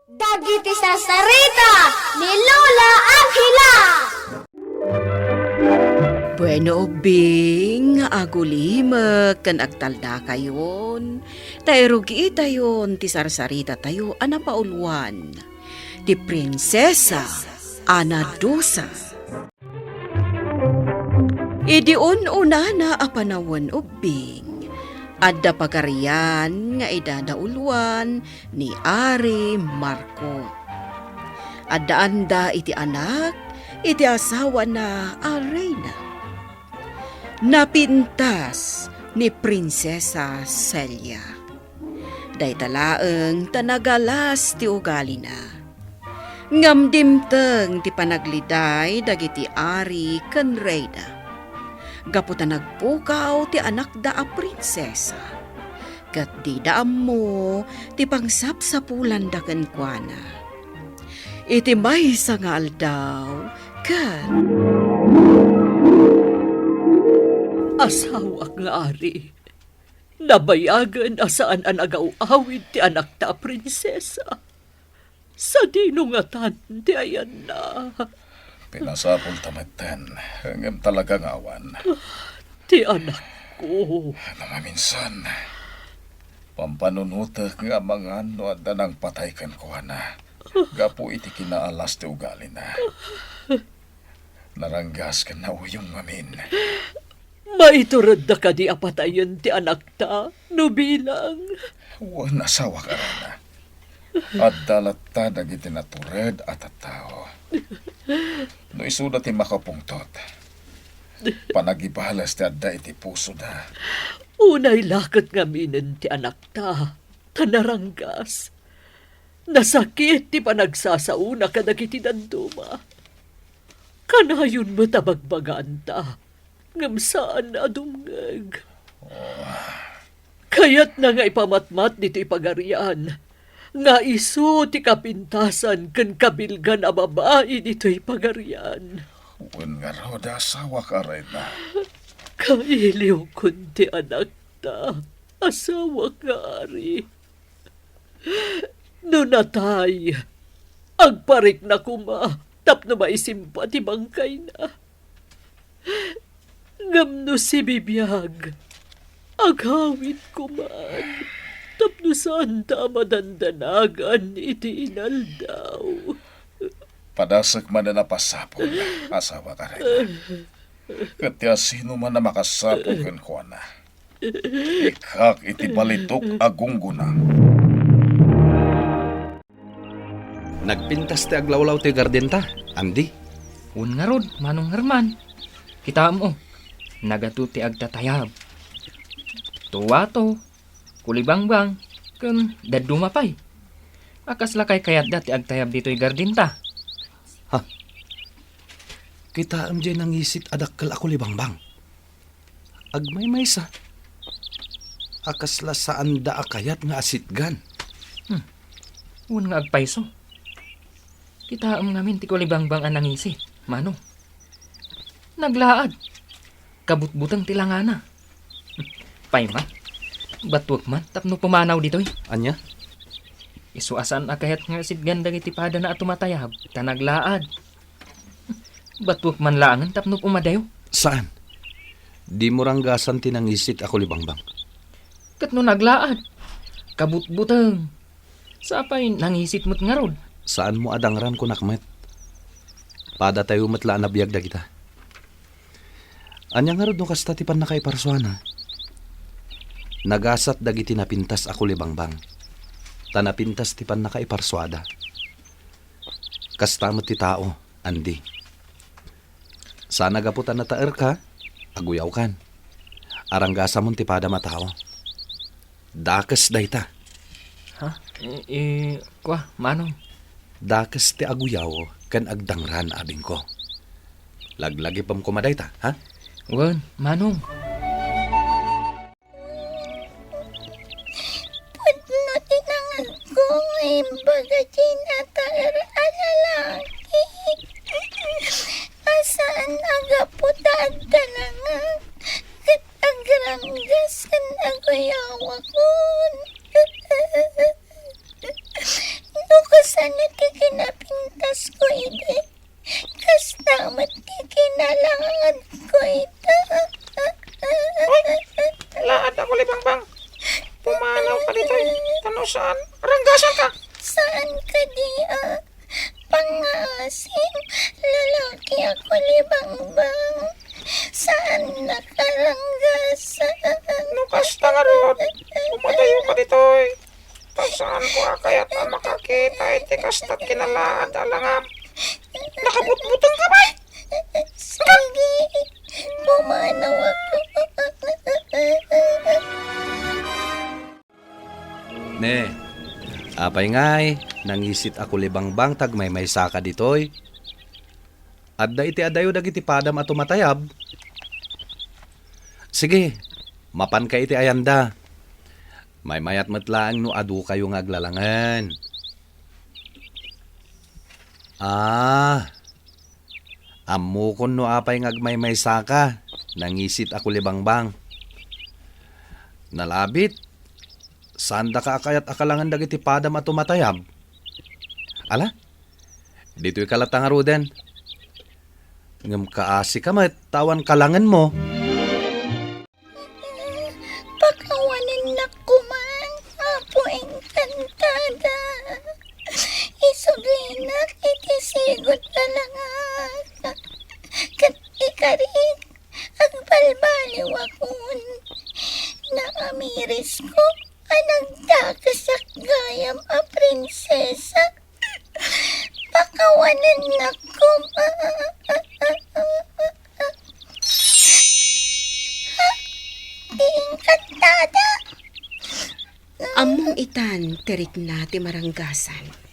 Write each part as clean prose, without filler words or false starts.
Dagiti sasarita ni Lola Angela. Bueno, Bing, agulimek kan agtalda kayon. Tayrugi tayon ti sarsarita tayo anapaulwan. Ti Prinsesa Anadusa. Idiun una na apanawan o Bing. Adda pagarian nga idadaulwan ni Ari Marco. Adda anda iti anak, iti asawa na Arena. Napintas ni Prinsesa Celia. Daytalaeng tanagalas ti ugali na. Ngamdimteng ti panagliday dagiti Ari ken Reyna. Gaputa nagpukaw ti anak da a prinsesa. Kat di daam mo ti pangsapsapulan da ken kuana. Iti may sangal daw ken asawa nga Ari. Nabayagan asaan ang agaw-awid ti anak ta prinsesa. Sa dinungatan ti ayan na. Pinasapol tameten, hanggang talagang awan. Ti anak ko. Namaminsan, pampanunutak nga mga ano at danang patay kan ko na. Gapo iti kinaalas ti ugali na. Naranggas ka na uyong ngamin. Maiturad da ka di apatayon ti anak ta, no bilang. Huwag nasawa ka rin na. At dalat ta dagiti natured at at tao. No isuda ti makapungtot. Panagibalas ti adda iti puso da. Unay lakat nga minen ti anak ta, tanaranggas. Nasakit ti panagsasauna kadagiti danduma. Kanayon mo tabagbagaan ta, ngamsaan na adumngeg. Kayat na nga ipamatmat dito ipagarian. Nga iso ti kapintasan ken kabilgan a babae dito'y pagarian. Huwag nga raw da asawa ka rin na. Kailiw kun ti anak ta, asawa nga Ari. No natay, agparik na kuma, tapno maisimpa ti bangkay na. Ngamno si bibiyag, aghawit kuman. Tapno saan ta madandanagan iti inaldaw. Padasak man na napasapol, asawa ka rin. Katya sino man na makasapol kan ko na. Ikak iti balitok agungguna. Nagpintas ti aglawlaw ti gardenta, Andy. Un nga rod, manong Herman. Kita mo, nagatu ti agtatayab. Tuwa to, kulibangbang, kun dadumapay. Akas lakay kayat dati agtayab dito'y gardenta. Kita am dyan ang isit adakkel ako libangbang. Agmay sa. Akas la saan da akayat nga asitgan. Un nga agpayso. Kita am namin ti kulibangbang anang isi, mano. Naglaad. Kabutbutang tilangana. Payma. Batwag man, tapno pumanaw dito'y. Anya? Isuasan akayat nga sitgan dagiti pada na atumatayab, tanaglaad. Batwag man laangan, tapno pumadayo. Saan? Di mo ranggasan tinangisit ako libangbang. Kat no naglaad, kabutbutang. Sapay nangisit mo't nga rod. Saan mo adangran ko nakmet? Pada tayo matla na biyag da kita. Anya nga rod no kasta ti pan nakaiparsuana. Nagasat dagiti napintas ako libangbang. Tanapintas ti pan nakaiparsuada. Kastamot ti tao, Andy. Sana gaputan na taer ka, aguyaw kan. Aranggasa mon ti pada matao. Dakes dayta. Ha? Kwa, manong? Dakes ti aguyaw kan agdangran abing ko. Laglagi pam kumaday ta, ha? Wan, manong. Pudno tinangan ko may bagatin at alalaki. Asaan agaputan talangan? Kat agranggas kan agayawa kun. Nukas sana ti kinapintas ko iti. Kasta mati kinalangan ko ito. Laad ako libangbang. Pumanaw ka dito. Tano saan? Ranggasan ka. Saan ka di pangasim? Lalaki ako libangbang. Saan nakaranggasan? Nukas ta nga rod. Pumadayo ka dito. Saan ko akayat na makakita. Iti kastat kinalaad alangam. Nakabutbutang ka ba? Sige, pumanaw ako. Ne, apay ngay, nangisit ako libangbang tag may saka ditoy. Adda iti adayo dagiti padam ato matayab. Sige, mapan ka iti ayanda. May mayat matlaang no adu kayo nga aglalangan. Ammo kon no apay ngagmay saka, nangisit ako libangbang. Nalabit, sanda ka akayat akalangan dagiti padam at tumatayab. Ala, dito'y kalatang aruden. Ngam kaasi ka tawan kalangan mo. Pakawanan na kuman, apo engkantada. Isuglinak iti sigot na lang kat ikarin ang balbaliw akon. Naamiris ko anagdakasak gayam a prinsesa. Pakawanan na kuman. Engkantada. Among itan terik na ti maranggasan.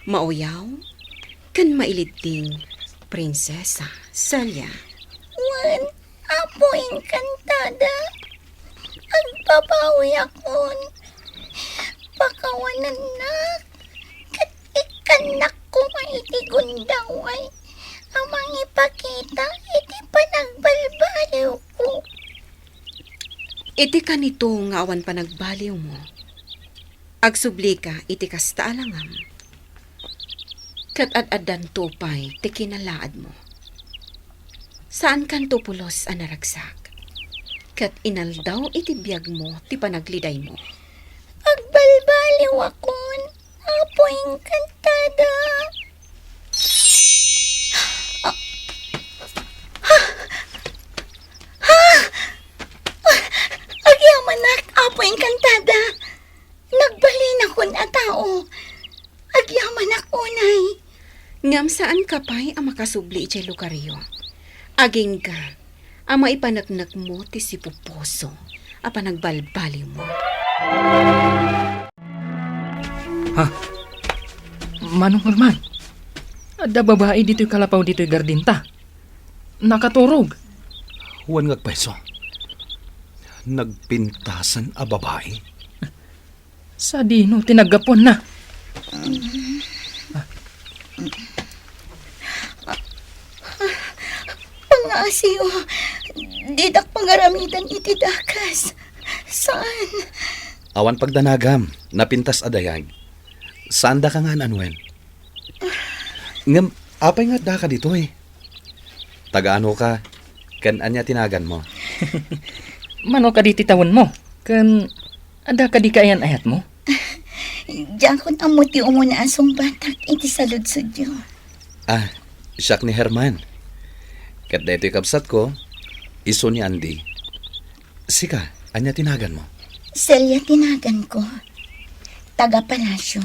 Mauyaw, kan mailiting Prinsesa Celia. Wan, apo engkantada. Agbabawi akon. Pakawanan na. Kat ikanak ko maiti gundaway. Amang ipakita, iti panagbalbaliw ko. Iti ka nito nga awan pa nagbaliw mo. Agsubli ka, iti kasta alangam. Kat ad-adan tupay, ti kinalaad mo. Saan kan tupulos a naragsak? Kat inaldaw iti biyag mo, ti panagliday mo. Agbalbaliw akon. Apo engkantada. Agyamanak, apo engkantada. Nagbalin akon a tao. Agyamanak unay. Ngam saan ka pa'y ang makasubli iti lugaryo? Aging ka, ang maipanagnak mo ti si Puposo, a panagbalbali mo. Manong Herman, ada babae dito'y kalapaw dito'y gardinta. Nakaturog. Huwan ngagpaiso. Nagpintasan a babae. Sa dino, tinagapon na. Pangasiyo, didak pangaramidan iti dakas. Saan? Awan pagdanagam, napintas adayag. Saan da ka nga nanwen? Ngam, apay nga da ka dito eh. Tagaano ka, kan anya tinagan mo. Mano ka di titawan mo? Kan, ada ka di kayan ayat mo? Diyan kon amuti umuna asong batak iti saludsudyo. Siyak ni Herman. Kat da ito'y kapsat ko, iso ni Andy. Sika, anya tinagan mo? Celia tinagan ko. Taga palasyo.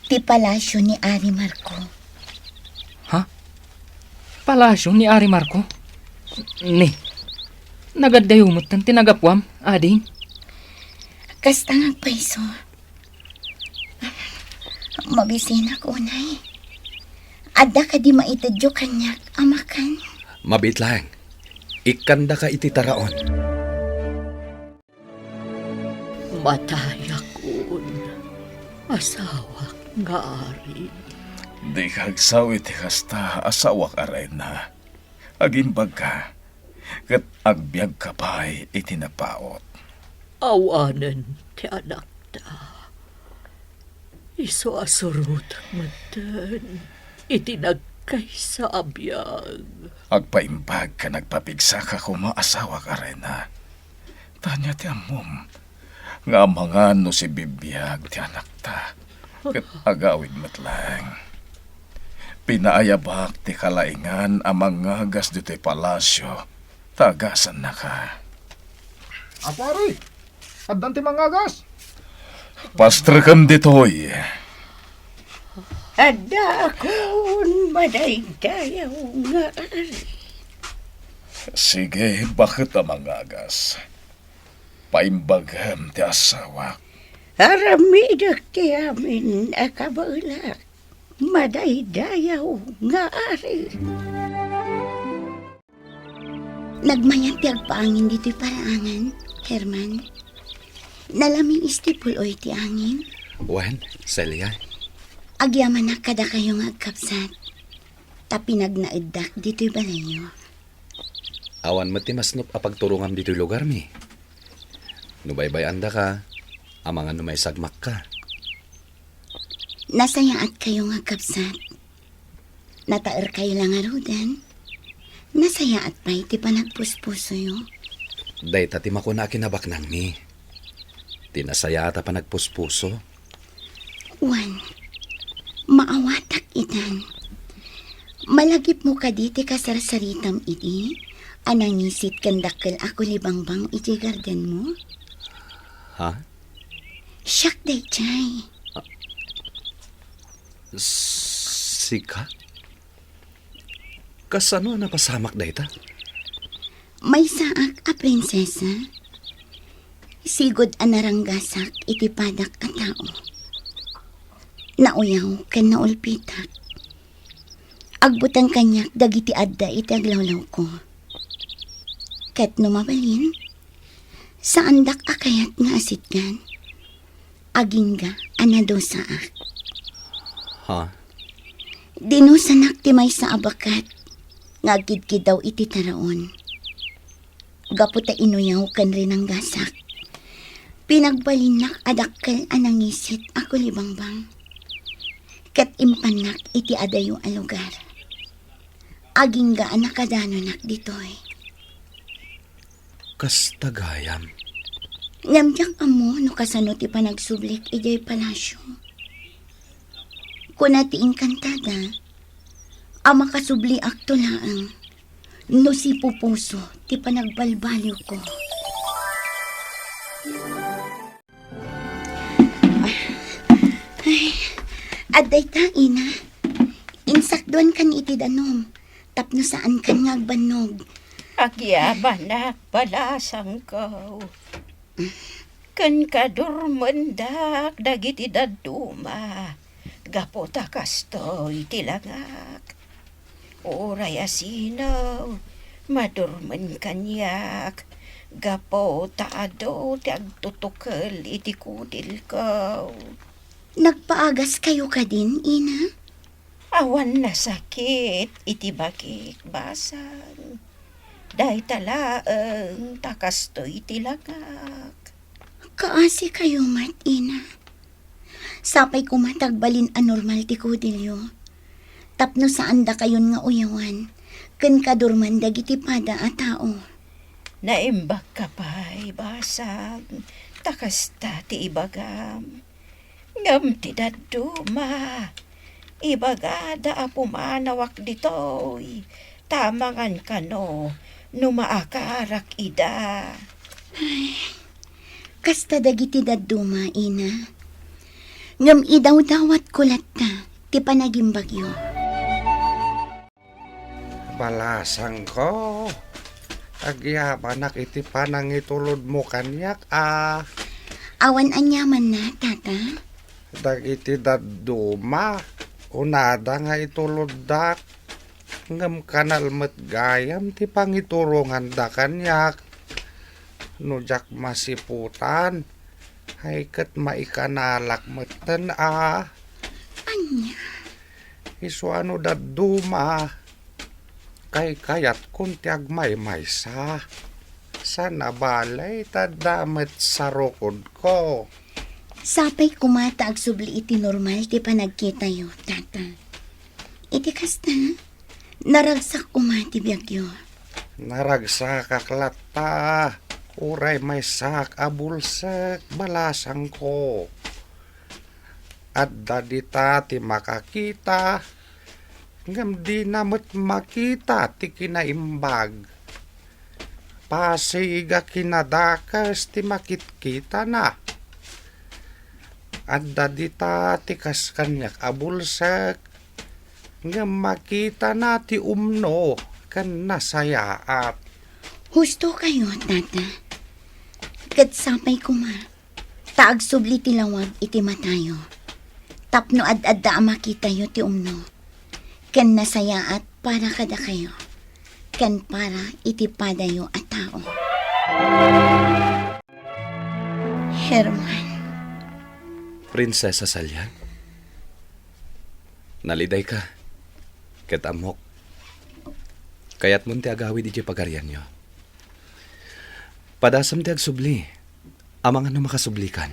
Ti palasyo ni Ari Marco. Palasyo ni Ari Marco? Ni, nagadayumot ng tinagapwam, ading. Kasta nga paiso. Mabisin ako, unay. Ada ka di maitadyo kanyak, amakan. Mabit lang. Ikanda ka iti taraon. Mataya kun, asawa nga ari. Di kagsaw iti kasta asawak aray na. Agimbag ka. Kat agbyag ka pa'y itinapaot. Awanan ti anak ta. Iso asurot matan. Itinagkay sa abiyag. Agpaimbag ka nagpapigsa ka kumaasawa ka rin na. Tanya ti amom. Nga mga no si bibiyag ti anak ta. Kat agawid matlang. Pinaayabak ti kalaingan amang ngagas dito'y palasyo. Tagasan na ka. Apari, addan ti mangagas. Pastrakam dito'y. Ada akong madaydayaw nga ari. Sige, bakit amang ngagas? Paimbagam ti asawa. Aramidak ti amin akabalak. Madaydayaw nga ari. Nagmayat ti agpaangin dito'y paraangan, Herman. Nalaming istipuloy ti angin. Wen, Celia, Agyaman na kada kayong agkapsat. Tapinag na iddak dito'y balayo. awan mo ti masnop apagturungan dito'y lugar mi. Nubaybay anda ka, amangan numay sagmak ka. Nasayaat kayong agkapsat. Nataer kayo lang arudan. Nasayaat pa iti panagpuspuso yo. Day tati makuna kinabak nang mi. Tinasaya ata pa nagpuspuso. Juan, maawatak itan. Malagip mo ka diti kasarsaritam iti. Anangisit kandakkel ako libangbang iti garden mo. Ha? Siyak day chay. Sika? Kasano napasamak day ta? May saak a prinsesa. Sigod anaranggasak iti padak a tao. Nauyaw ken naulpitak. Agbutang kanyak dagiti adda iti aglawlaw ko. Ket numabalin, saan dak akayat nga asitgan? Agingga anado saak. Ha? Dinusanak ti may sa abakat. Ngagkidkid daw iti taraon. Gaputa inuyaw kan rin ang gasak. Pinagbalinak adakkel anangisit ako libangbang. Ket impanak iti adayo a lugar. Aging gaan nakadanonak ditoy. Kastagayam. Ngamjang amo no kasano ti panagsublik ijay palasyo. Kuna ti inkantada, ama kasubli akto laang. No si pupuso ti panagbalbaliw ko. Ay, aday ta, ina. Insakduan kan iti danom. Tapno saan kan ngagbanog. Agyaban na palasang ko. Kan kadurmandak dagiti daduma. Gapota kasto itilangak. Oray asinaw. Madurman kanyak. Gapota ado ti agtutukel iti kudil ko. Nagpaagas kayo ka din, ina? Awan na sakit iti bakik basang. Day talaang takasto iti lagak. Kaasi kayo, mat, ina. Sapay kumatagbalin anormal ti kudilyo. Tapno saan da kayon nga uyawan. Ken kadurman dagiti pada a tao. Naimbag ka pa'y basag. Takasta ti ibagam. Ngam ti daduma. Ibagada a pumanawak ditoy. Tamangan kano. Numaakarak ida. Kasta dagiti daduma, ina. Ngam idaw dawat kulat ta. Ti panaging bagyo. Balasang ko. Agyabanak iti panangitulod mo kanyak Awan anyaman na, tata. Dagiti daduma. Unada nga itulod dak. Ngam kanal met gayam ti pangiturungan da kanyak. Nujak masiputan. Hay ket maikanalak meten Anya? Isu ano daduma. Kay kayat kun ti agmay-maysa. Sana balay tadamet sa rukod ko. Sapay kumata ag subli iti normal ti panagkita yo, tata. Iti kasta, naragsak kumati biyagyo. Naragsak aklata. Uray may sak abulsak balasang ko. At dadita ti makakita. Ngam di namat makita ti kinaimbag. Pasiga kinadakas ti makitkita na. At dadita ti kas kanyak abulsak. Ngam makita na ti umno kan nasayaat. Husto kayo, tata. Kat sapay kuma, taag subli ti lawag iti matayo. Tapno ad-adda makita yo ti umno. Kan nasayaat para kada kayo. Kan para iti padayo at tao. Herman, Prinsesa Celia, naliday ka. Ketamok. Kayat mo ti agawid iti pagarian nyo. Padasam ti agsubli. Amang ano makasublikan.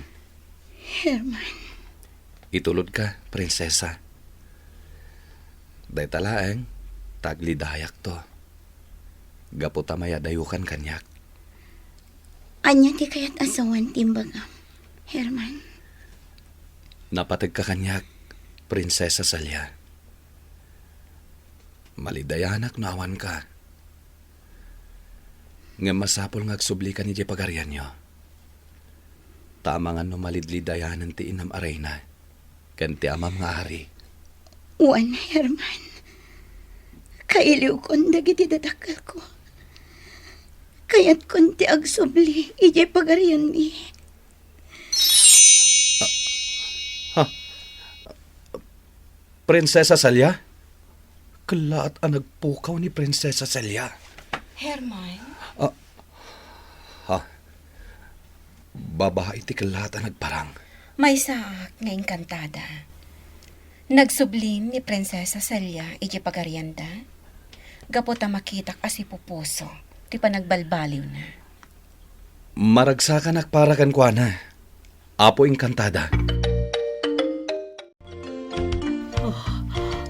Herman, Itulod ka, prinsesa. Day talaeng, taglidayak to. Gaputamaya dayukan kanyak. anya ti kayat asawan timbaga. Herman, Napatag ka kanyak, prinsesa Celia. Malidayanak na awan ka. Nga masapol nga agsublikan ni pagarian nyo. Tamangan no malidlidayanan ti inam arena. Kan ti amam nga hari. uwan Herman. Kailiw kon dagiti dadakal ko. Kayat kon ti agsubli, ijay pagarian mi. Prinsesa Celia? Kalaat ang nagpukaw ni Prinsesa Celia. Herman, Babae ti kalaat ang nagparang. may saak nga engkantada. Nagsublim ni Prinsesa Celia iti pagarianda. Gapot a makitak asi pupuso, ti panagbalbaliw na. Maragsakan akparakan kwa na. Apo engkantada.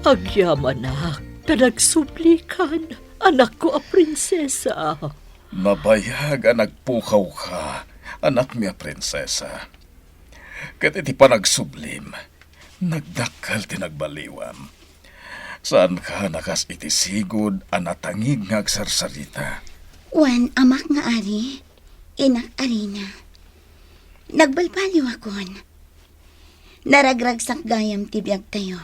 Agyaman anak, na nagsuplikan, anak ko a prinsesa. Nabayag ang nagpukaw ka, anak miya prinsesa. Kat iti panagsublim, nagdakal tinagbaliwam. Saan ka nakas iti sigod anatangig nga agsarsarita? Uwan amak nga ari, inak arina. Nagbalbaliw akon. Naragragsak gayam ti biyag tayo.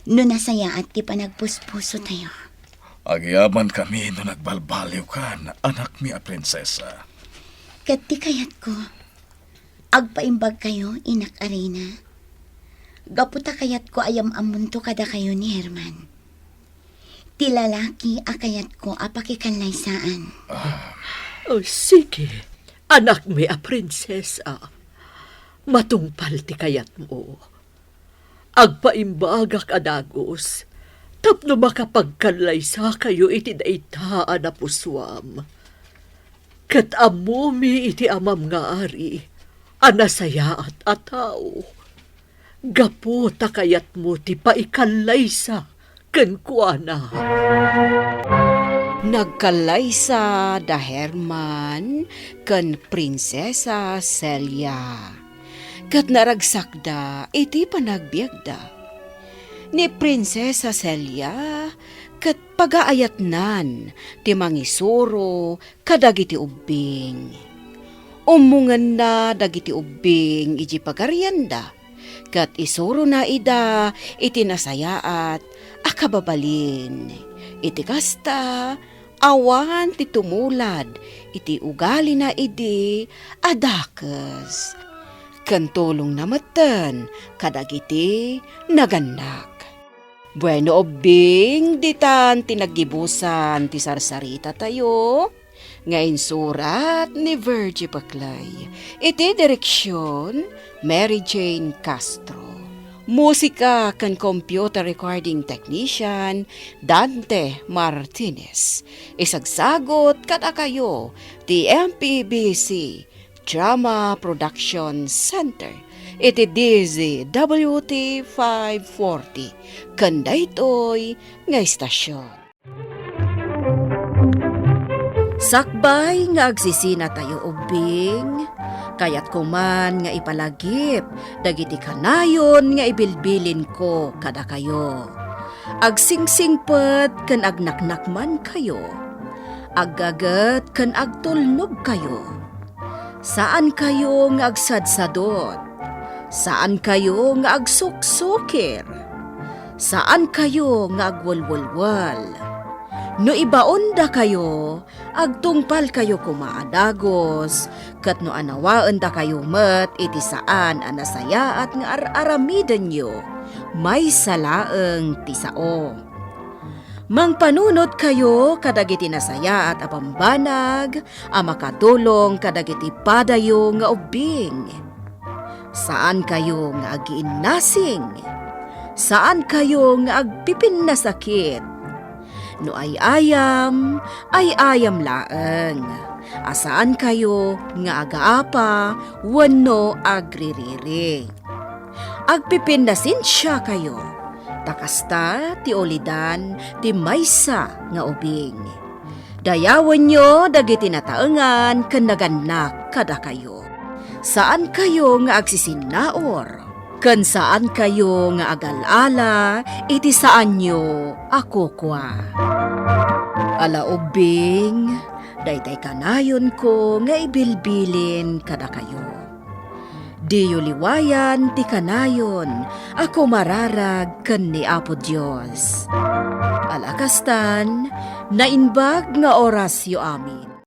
No nasaya at ti panagpuspuso tayo. Agyaman kami no nagbalbaliw ka, anak miya prinsesa. Kat ti kayat ko, agpaimbag kayo, inak arina. Gaputa kayat ko ayam amunto kada kayo ni Herman. Ti lalaki akayat ko apakikanlaysaan. Oh, sige, anak mi a prinsesa. Matungpal ti kayat mo. Agpaimbagak adagos, tapno makapagkanlaysa kayo iti daitaan na puswam. Kat amumi iti amam nga ari, anasaya at ataw. Gapo takayat mo ti paikanlaysa ken kuana. Nagkalaysa da Herman ken Prinsesa Celia. Kat naragsakda iti panagbiagda. Ni Prinsesa Celia kat pagaayatnan ti mangisuro kadagiti ubing. Umungan na dagiti ubing iti pagarianda. Kat isuro na ida iti nasayaat akababalin. Iti kasta awan ti tumulad iti ugali na idi adakas. Kantulong namatan kadagiti naganak. Bueno obing ditan tinagibusan ti sarsarita tayo. Ngayon surat ni Virgie Baclay. Iti direksyon Mary Jane Castro. Musika kan computer recording technician Dante Martinez. Isagsagot kada kayo ti MPBC Drama Production Center iti DZWT 540 ken daytoy nga istasyon. Sakbay nga agsisina tayo ubing, kayat kuman nga ipalagip, dagiti kanayon nga ibilbilin ko kada kayo. Agsingsingpet ken agnaknakman kayo, aggagat ken agtulnog kayo. Saan kayo nga agsadsadot? Saan kayo nga agsuksukir? Saan kayo nga agwalwalwal? No ibaon da kayo, agtungpal kayo kumaadagos, kat no anawaan da kayo met iti saan anasaya at nga aramiden nyo, may salaeng tisao. Mangpanunot kayo kadagiti nasaya at apambanag, makatulong kadagiti padayo nga ubing. Saan kayo nga agiinnasing? Saan kayo nga agpipin na sakit? No ay ayam laeng. Asaan kayo nga agaapa, wano agririri. Agpipindasin siya kayo. Takasta ti olidan ti maysa nga ubing. Dayawan nyo dagiti nataengan ken naganak kada kayo. Saan kayo nga agsisinaor? Ken saan kayo nga agalala, iti saan nyo ako kwa. Ala ubing, daytay kanayon ko nga ibilbilin kada kayo. Diyo liwayan ti kanayon, ako mararag ken ni Apo Dios. Alakastan, nainbag nga orasyo amin.